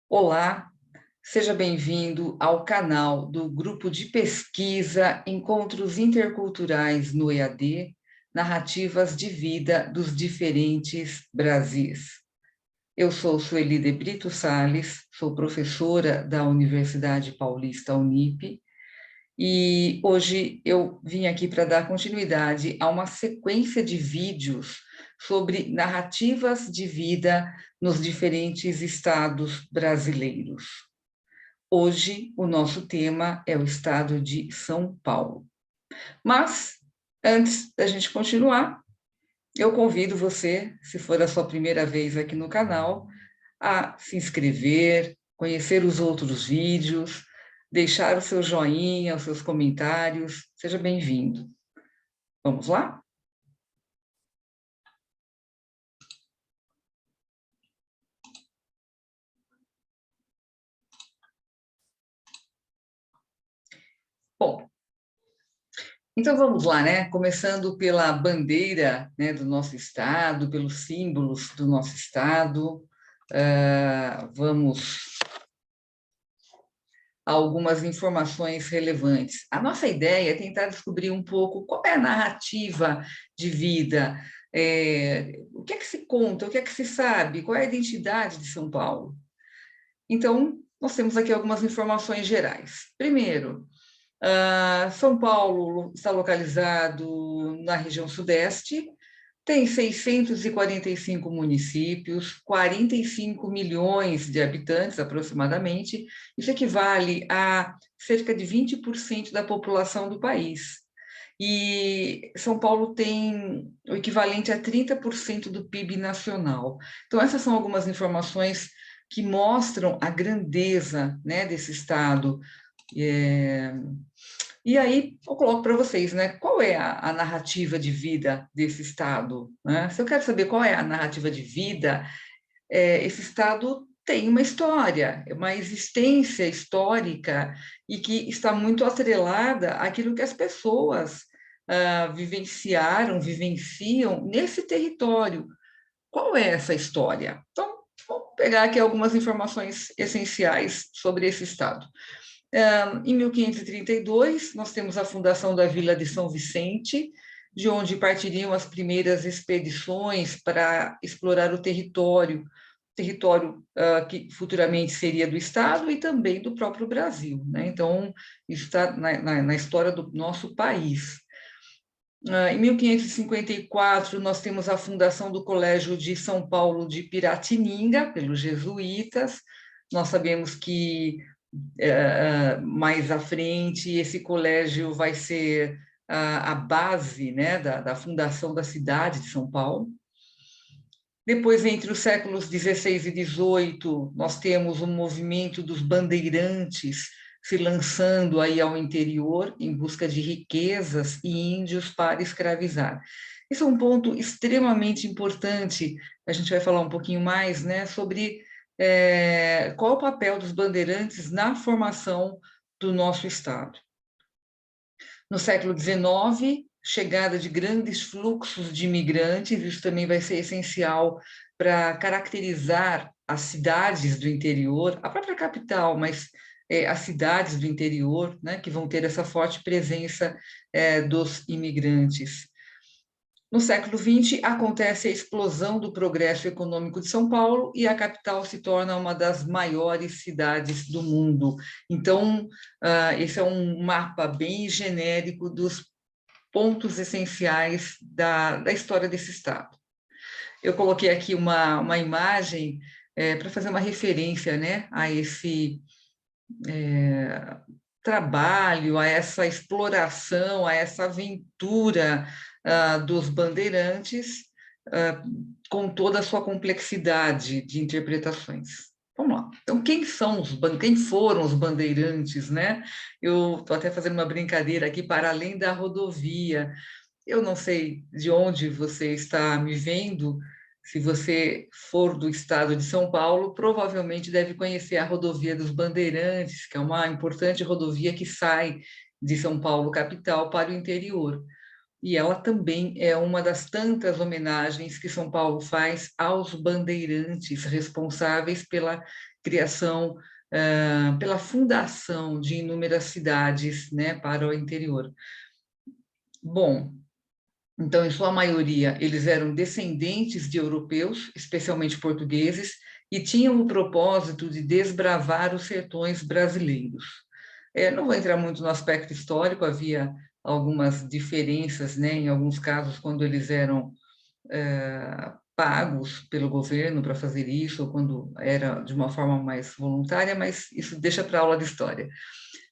Olá, seja bem-vindo ao canal do Grupo de Pesquisa Encontros Interculturais no EAD, Narrativas de Vida dos Diferentes Brasis. Eu sou Sueli de Brito Sales, sou professora da Universidade Paulista Unip, e hoje eu vim aqui para dar continuidade a uma sequência de vídeos sobre narrativas de vida nos diferentes estados brasileiros. Hoje, o nosso tema é o estado de São Paulo. Mas, antes da gente continuar, eu convido você, se for a sua primeira vez aqui no canal, a se inscrever, conhecer os outros vídeos, deixar o seu joinha, os seus comentários. Seja bem-vindo. Vamos lá? Bom, então vamos lá, né? Começando pela bandeira, né, do nosso estado, pelos símbolos do nosso estado. Vamos a algumas informações relevantes. A nossa ideia é tentar descobrir um pouco qual é a narrativa de vida, o que é que se conta, o que é que se sabe, qual é a identidade de São Paulo. Então, nós temos aqui algumas informações gerais. Primeiro, São Paulo está localizado na região sudeste, tem 645 municípios, 45 milhões de habitantes aproximadamente. Isso equivale a cerca de 20% da população do país. E São Paulo tem o equivalente a 30% do PIB nacional. Então, essas são algumas informações que mostram a grandeza, né, desse estado. É, e aí, eu coloco para vocês, né? Qual é a narrativa de vida desse Estado? Né? Se eu quero saber qual é a narrativa de vida, esse Estado tem uma história, uma existência histórica e que está muito atrelada àquilo que as pessoas vivenciam nesse território. Qual é essa história? Então, vamos pegar aqui algumas informações essenciais sobre esse Estado. Em 1532, nós temos a fundação da Vila de São Vicente, de onde partiriam as primeiras expedições para explorar o território que futuramente seria do Estado e também do próprio Brasil, né? Então, isso está na história do nosso país. Em 1554, nós temos a fundação do Colégio de São Paulo de Piratininga, pelos jesuítas. Nós sabemos que mais à frente, esse colégio vai ser a base, né, da fundação da cidade de São Paulo. Depois, entre os séculos XVI e XVIII, nós temos o movimento dos bandeirantes se lançando aí ao interior em busca de riquezas e índios para escravizar. Esse é um ponto extremamente importante, a gente vai falar um pouquinho mais, né, sobre qual o papel dos bandeirantes na formação do nosso Estado. No século XIX, chegada de grandes fluxos de imigrantes, isso também vai ser essencial para caracterizar as cidades do interior, a própria capital, mas as cidades do interior, né, que vão ter essa forte presença dos imigrantes. No século XX, acontece a explosão do progresso econômico de São Paulo e a capital se torna uma das maiores cidades do mundo. Então, esse é um mapa bem genérico dos pontos essenciais da história desse estado. Eu coloquei aqui uma imagem para fazer uma referência, né, a esse trabalho, a essa exploração, a essa aventura dos bandeirantes, com toda a sua complexidade de interpretações. Vamos lá. Então, quem foram os bandeirantes, né? Eu estou até fazendo uma brincadeira aqui para além da rodovia. Eu não sei de onde você está me vendo. Se você for do estado de São Paulo, provavelmente deve conhecer a rodovia dos Bandeirantes, que é uma importante rodovia que sai de São Paulo, capital, para o interior. e ela também é uma das tantas homenagens que São Paulo faz aos bandeirantes responsáveis pela criação, pela fundação de inúmeras cidades, né, para o interior. Bom, então, em sua maioria, eles eram descendentes de europeus, especialmente portugueses, e tinham o propósito de desbravar os sertões brasileiros. Não vou entrar muito no aspecto histórico, havia algumas diferenças, né, em alguns casos, quando eles eram pagos pelo governo para fazer isso, ou quando era de uma forma mais voluntária, mas isso deixa para aula de história.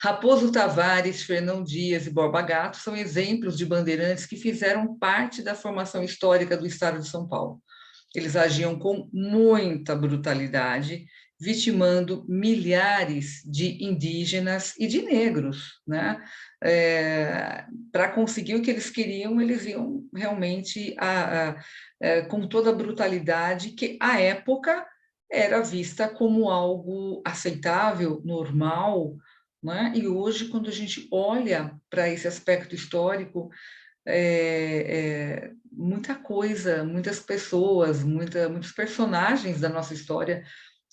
Raposo Tavares, Fernão Dias e Borba Gato são exemplos de bandeirantes que fizeram parte da formação histórica do estado de São Paulo. Eles agiam com muita brutalidade, vitimando milhares de indígenas e de negros, né? Para conseguir o que eles queriam, eles iam realmente com toda a brutalidade que, à época, era vista como algo aceitável, normal, né? E hoje, quando a gente olha para esse aspecto histórico, muita coisa, muitas pessoas, muitos personagens da nossa história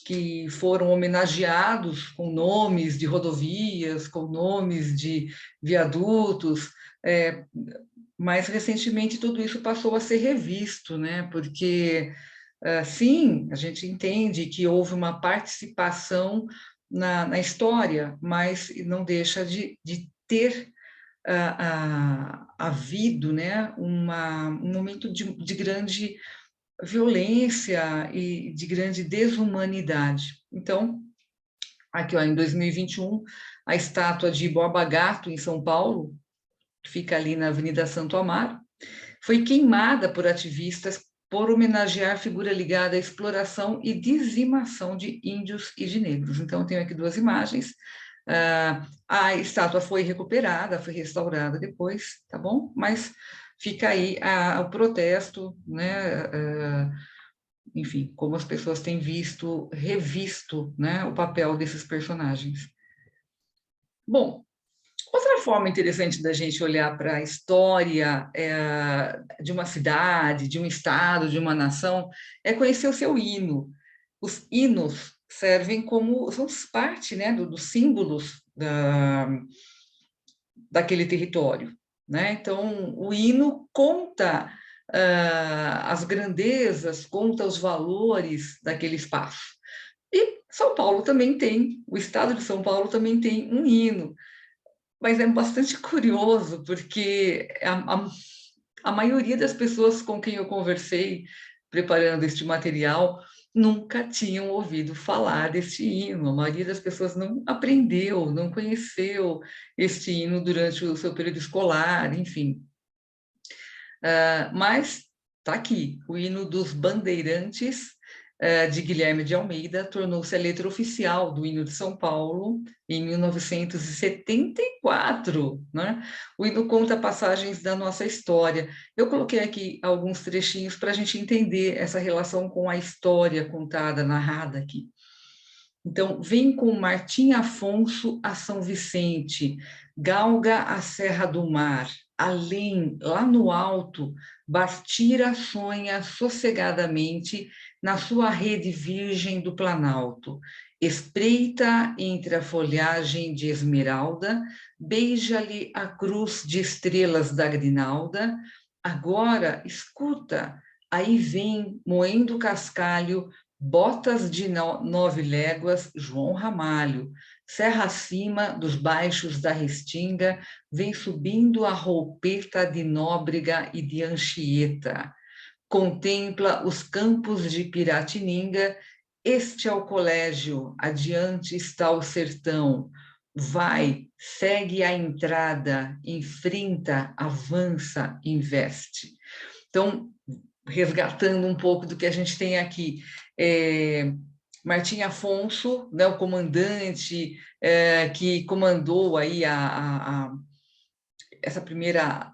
que foram homenageados com nomes de rodovias, com nomes de viadutos. Mais recentemente, tudo isso passou a ser revisto, né? Porque, sim, a gente entende que houve uma participação na história, mas não deixa de ter havido, né, um momento de grande violência e de grande desumanidade. Então, aqui ó, em 2021, a estátua de Borba Gato, em São Paulo, que fica ali na Avenida Santo Amaro, foi queimada por ativistas por homenagear a figura ligada à exploração e dizimação de índios e de negros. Então, eu tenho aqui duas imagens. A estátua foi recuperada, foi restaurada depois, tá bom? Mas fica aí o protesto, né? Enfim, como as pessoas têm visto, revisto, né, o papel desses personagens. Bom, outra forma interessante da gente olhar para a história de uma cidade, de um estado, de uma nação, é conhecer o seu hino. Os hinos servem como, são parte, né, dos símbolos daquele território, né? Então, o hino conta as grandezas, conta os valores daquele espaço. E São Paulo também tem, o estado de São Paulo também tem um hino, mas é bastante curioso, porque a maioria das pessoas com quem eu conversei preparando este material nunca tinham ouvido falar deste hino. A maioria das pessoas não aprendeu, não conheceu este hino durante o seu período escolar, enfim. Mas está aqui, o hino dos Bandeirantes, de Guilherme de Almeida, tornou-se a letra oficial do hino de São Paulo em 1974, né? O hino conta passagens da nossa história. Eu coloquei aqui alguns trechinhos para a gente entender essa relação com a história contada, narrada aqui. Então, vem com Martim Afonso a São Vicente, galga a Serra do Mar, além, lá no alto, Bastira sonha sossegadamente na sua rede virgem do Planalto. Espreita entre a folhagem de esmeralda, beija-lhe a cruz de estrelas da grinalda. Agora, escuta, aí vem, moendo cascalho, botas de 9 léguas, João Ramalho, serra acima dos baixos da Restinga, vem subindo a roupeta de Nóbrega e de Anchieta. Contempla os campos de Piratininga, este é o colégio, adiante está o sertão. Vai, segue a entrada, enfrenta, avança, investe. Então, resgatando um pouco do que a gente tem aqui. Martim Afonso, né, o comandante que comandou aí essa primeira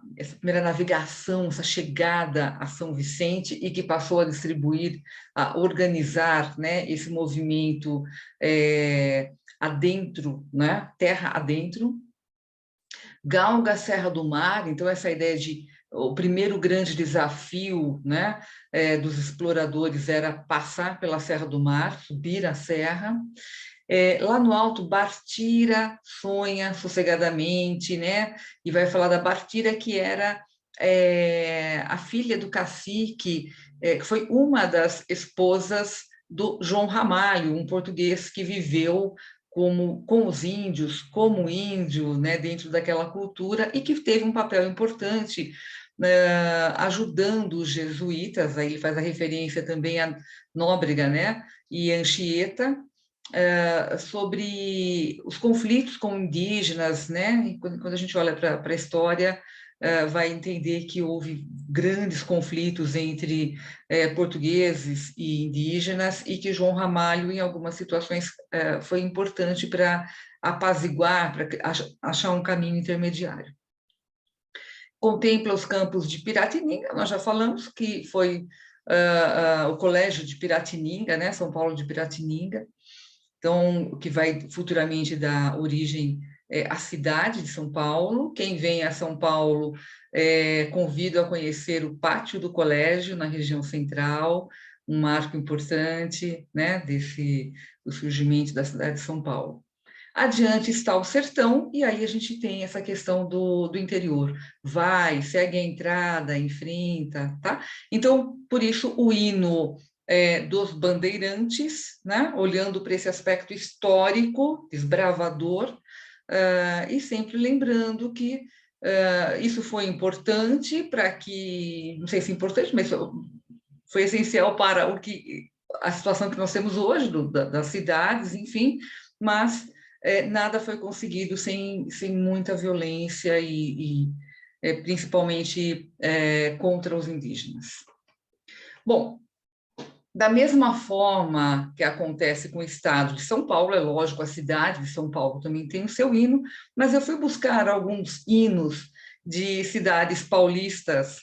navegação, essa chegada a São Vicente e que passou a distribuir, a organizar, né, esse movimento adentro, né, terra adentro. Galga a Serra do Mar, então essa ideia de o primeiro grande desafio, né, dos exploradores era passar pela Serra do Mar, subir a serra. Lá no alto, Bartira sonha sossegadamente, né, e vai falar da Bartira, que era a filha do cacique, que foi uma das esposas do João Ramalho, um português que viveu com os índios, como índio, né, dentro daquela cultura, e que teve um papel importante ajudando os jesuítas. Aí ele faz a referência também a Nóbrega, né, e Anchieta, sobre os conflitos com indígenas, né, e quando a gente olha para a história, vai entender que houve grandes conflitos entre portugueses e indígenas, e que João Ramalho, em algumas situações, foi importante para apaziguar, para achar um caminho intermediário. Contempla os campos de Piratininga, nós já falamos que foi o Colégio de Piratininga, né, São Paulo de Piratininga, então, que vai futuramente dar origem à cidade de São Paulo. Quem vem a São Paulo, convido a conhecer o pátio do colégio, na região central, um marco importante, né, do surgimento da cidade de São Paulo. Adiante está o sertão, e aí a gente tem essa questão do interior. Vai, segue a entrada, enfrenta, tá? Então, por isso, o hino dos bandeirantes, né? Olhando para esse aspecto histórico, desbravador, e sempre lembrando que isso foi importante para que, não sei se é importante, mas foi essencial para a situação que nós temos hoje, das cidades, enfim, mas nada foi conseguido sem muita violência e principalmente contra os indígenas. Bom, da mesma forma que acontece com o estado de São Paulo, é lógico, a cidade de São Paulo também tem o seu hino, mas eu fui buscar alguns hinos de cidades paulistas,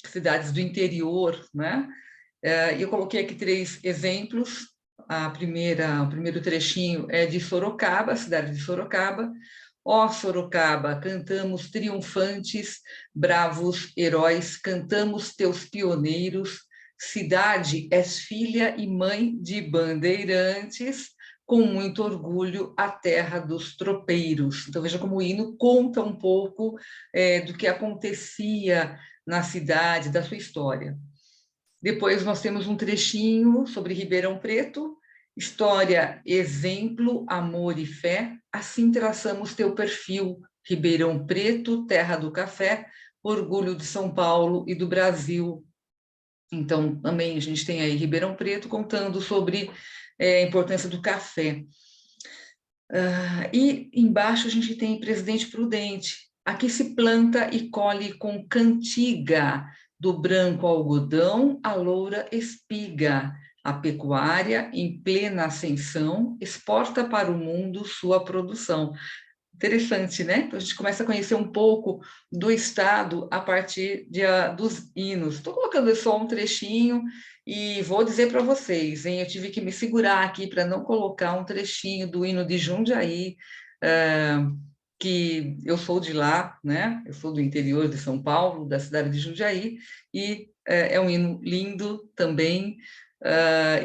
cidades do interior, né? Eu coloquei aqui 3 exemplos. O primeiro trechinho é de Sorocaba, a cidade de Sorocaba. Ó Sorocaba, cantamos triunfantes, bravos heróis, cantamos teus pioneiros. Cidade, és filha e mãe de bandeirantes, com muito orgulho a terra dos tropeiros. Então veja como o hino conta um pouco do que acontecia na cidade, da sua história. Depois nós temos um trechinho sobre Ribeirão Preto, história, exemplo, amor e fé, assim traçamos teu perfil, Ribeirão Preto, terra do café, orgulho de São Paulo e do Brasil. Então, também a gente tem aí Ribeirão Preto contando sobre a importância do café. E embaixo a gente tem Presidente Prudente. Aqui se planta e colhe com cantiga, do branco algodão à loura espiga. A pecuária, em plena ascensão, exporta para o mundo sua produção. Interessante, né? Então, a gente começa a conhecer um pouco do Estado a partir dos hinos. Estou colocando só um trechinho e vou dizer para vocês, hein? Eu tive que me segurar aqui para não colocar um trechinho do hino de Jundiaí, que eu sou de lá, né? Eu sou do interior de São Paulo, da cidade de Jundiaí, e é um hino lindo também,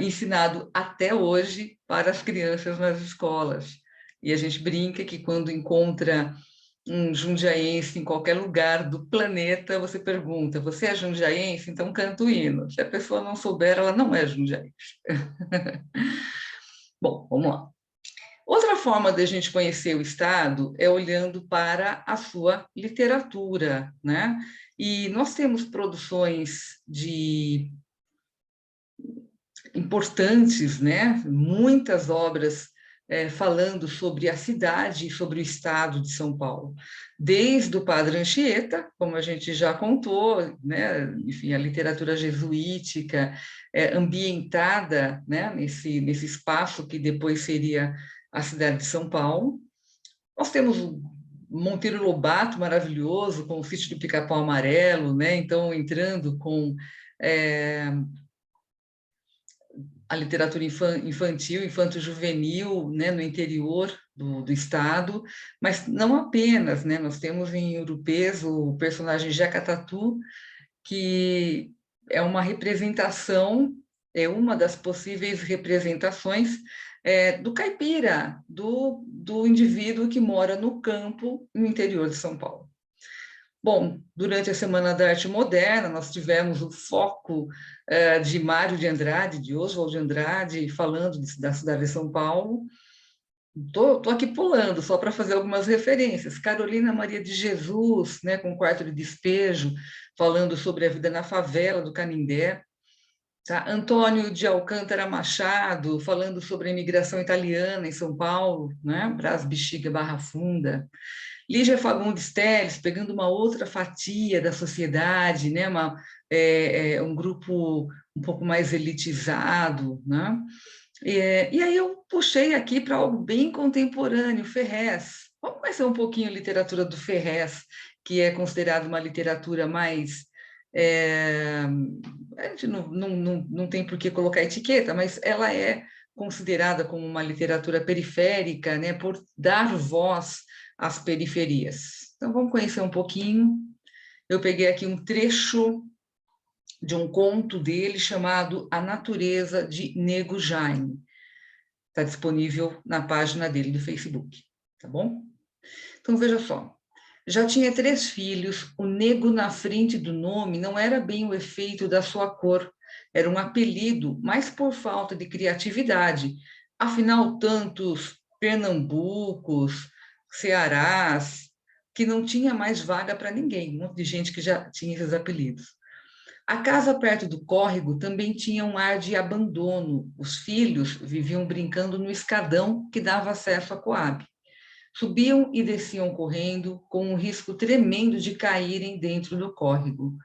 ensinado até hoje para as crianças nas escolas. E a gente brinca que quando encontra um jundiaense em qualquer lugar do planeta, você pergunta, você é jundiaense? Então canta o hino. Se a pessoa não souber, ela não é jundiaense. Bom, vamos lá. Outra forma de a gente conhecer o Estado é olhando para a sua literatura, né? E nós temos produções importantes, né? Muitas obras falando sobre a cidade e sobre o estado de São Paulo. Desde o Padre Anchieta, como a gente já contou, né? Enfim, a literatura jesuítica ambientada, né? nesse espaço que depois seria a cidade de São Paulo. Nós temos o Monteiro Lobato, maravilhoso, com o Sítio do Pica-Pau Amarelo, né? Então, entrando com a literatura infantil, infanto-juvenil, né, no interior do Estado, mas não apenas, né? Nós temos em Ouro Preso o personagem Jeca Tatu, que é uma representação, é uma das possíveis representações do caipira, do indivíduo que mora no campo, no interior de São Paulo. Bom, durante a Semana da Arte Moderna, nós tivemos o foco de Mário de Andrade, de Oswald de Andrade, falando da cidade de São Paulo. Tô aqui pulando, só para fazer algumas referências. Carolina Maria de Jesus, né, com Quarto de Despejo, falando sobre a vida na favela do Canindé. Tá? Antônio de Alcântara Machado, falando sobre a imigração italiana em São Paulo, né? Brás Bexiga, Barra Funda. Lígia Fagundes Telles, pegando uma outra fatia da sociedade, né? Um grupo um pouco mais elitizado, né? E aí eu puxei aqui para algo bem contemporâneo, Ferrez. Vamos conhecer um pouquinho a literatura do Ferrez, que é considerada uma literatura mais... a gente não tem por que colocar etiqueta, mas ela é considerada como uma literatura periférica, né, por dar voz às periferias. Então, vamos conhecer um pouquinho. Eu peguei aqui um trecho de um conto dele chamado A Natureza de Nego Jaime. Está disponível na página dele do Facebook, tá bom? Então, veja só. Já tinha 3 filhos, o nego na frente do nome não era bem o efeito da sua cor, era um apelido, mas por falta de criatividade. Afinal, tantos Pernambucos, Cearás, que não tinha mais vaga para ninguém, um monte de gente que já tinha esses apelidos. A casa perto do córrego também tinha um ar de abandono. Os filhos viviam brincando no escadão que dava acesso à Coab. Subiam e desciam correndo, com um risco tremendo de caírem dentro do córrego.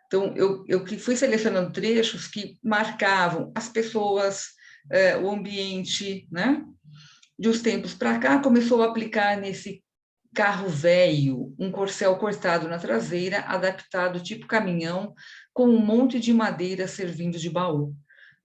Então, eu fui selecionando trechos que marcavam as pessoas, o ambiente, né? De uns tempos para cá, começou a aplicar nesse carro velho, um corcel cortado na traseira, adaptado tipo caminhão, com um monte de madeira servindo de baú.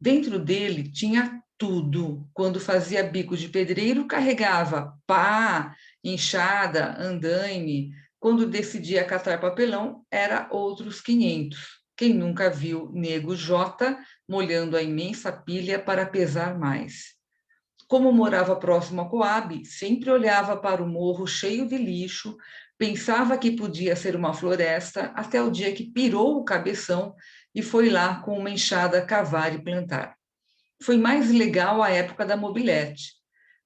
Dentro dele tinha tudo. Quando fazia bico de pedreiro, carregava pá, enxada, andaime. Quando decidia catar papelão, era outros 500. Quem nunca viu nego J molhando a imensa pilha para pesar mais? Como morava próximo à Coab, sempre olhava para o morro cheio de lixo, pensava que podia ser uma floresta, até o dia que pirou o cabeção e foi lá com uma enxada cavar e plantar. Foi mais legal a época da mobilete.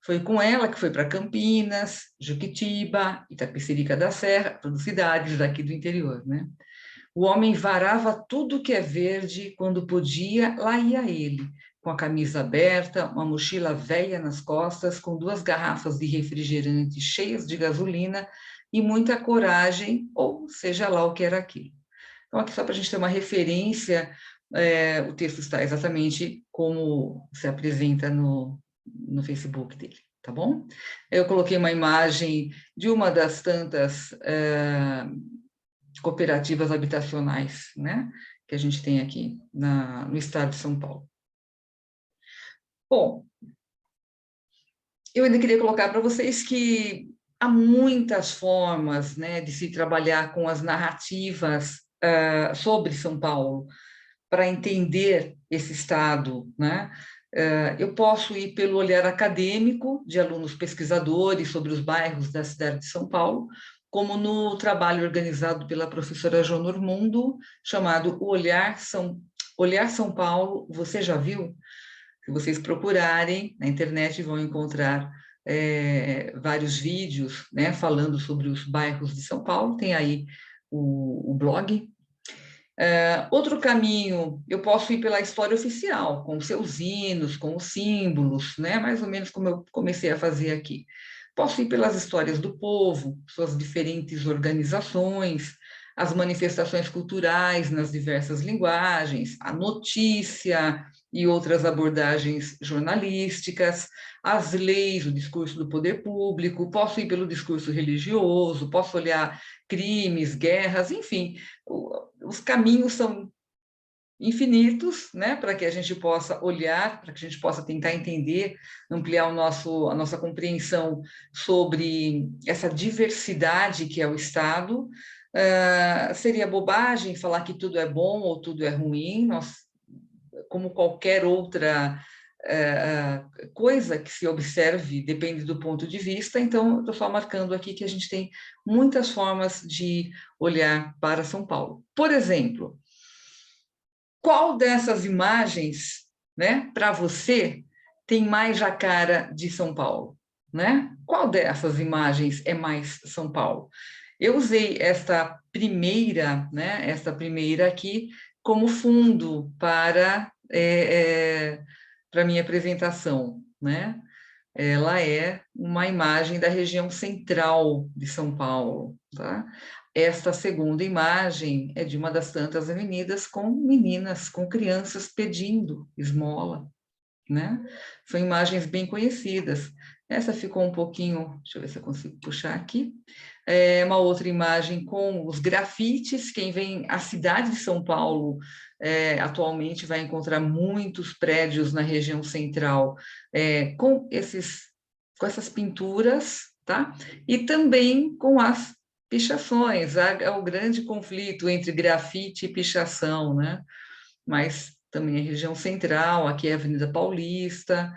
Foi com ela que foi para Campinas, Juquitiba, Itapecerica da Serra, todas cidades daqui do interior, né? O homem varava tudo que é verde, quando podia, lá ia ele, com a camisa aberta, uma mochila velha nas costas, com 2 garrafas de refrigerante cheias de gasolina e muita coragem, ou seja lá o que era aquilo. Então, aqui só para a gente ter uma referência, o texto está exatamente como se apresenta no Facebook dele, tá bom? Eu coloquei uma imagem de uma das tantas cooperativas habitacionais, né, que a gente tem aqui no estado de São Paulo. Bom, eu ainda queria colocar para vocês que há muitas formas, né, de se trabalhar com as narrativas sobre São Paulo, para entender esse estado, né? Eu posso ir pelo olhar acadêmico de alunos pesquisadores sobre os bairros da cidade de São Paulo, como no trabalho organizado pela professora João Normundo, chamado Olhar São Paulo, você já viu? Se vocês procurarem na internet, vão encontrar vários vídeos, né, falando sobre os bairros de São Paulo, tem aí o blog. Outro caminho, eu posso ir pela história oficial, com os seus hinos, com os símbolos, né? Mais ou menos como eu comecei a fazer aqui. Posso ir pelas histórias do povo, suas diferentes organizações, as manifestações culturais nas diversas linguagens, a notícia e outras abordagens jornalísticas, as leis, o discurso do poder público, posso ir pelo discurso religioso, posso olhar crimes, guerras, enfim, os caminhos são infinitos, né, para que a gente possa olhar, para que a gente possa tentar entender, ampliar a nossa compreensão sobre essa diversidade que é o Estado. Seria bobagem falar que tudo é bom ou tudo é ruim, nós, como qualquer outra coisa que se observe, depende do ponto de vista, então estou só marcando aqui que a gente tem muitas formas de olhar para São Paulo. Por exemplo, qual dessas imagens, né, para você, tem mais a cara de São Paulo, né? Qual dessas imagens é mais São Paulo? Eu usei esta primeira, né, esta primeira aqui como fundo para minha apresentação, né? Ela é uma imagem da região central de São Paulo, tá? Esta segunda imagem é de uma das tantas avenidas com meninas, com crianças pedindo esmola, né? São imagens bem conhecidas. Essa ficou um pouquinho, deixa eu ver se eu consigo puxar aqui. É uma outra imagem com os grafites. Quem vem à cidade de São Paulo atualmente vai encontrar muitos prédios na região central com essas pinturas, tá? E também com as pichações. Há o grande conflito entre grafite e pichação, né? Mas também a região central, aqui é a Avenida Paulista.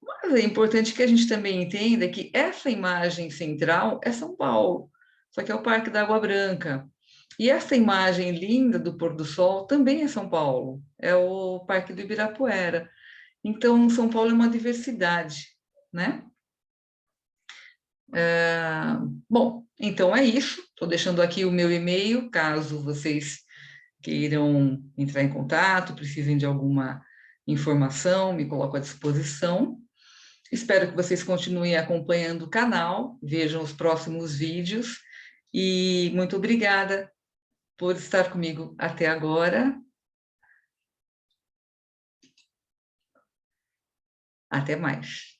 Mas é importante que a gente também entenda que essa imagem central é São Paulo, só que é o Parque da Água Branca. E essa imagem linda do pôr do sol também é São Paulo, é o Parque do Ibirapuera. Então, São Paulo é uma diversidade, né? Bom, então é isso. Estou deixando aqui o meu e-mail, caso vocês queiram entrar em contato, precisem de alguma informação, me coloco à disposição. Espero que vocês continuem acompanhando o canal, vejam os próximos vídeos e muito obrigada por estar comigo até agora. Até mais.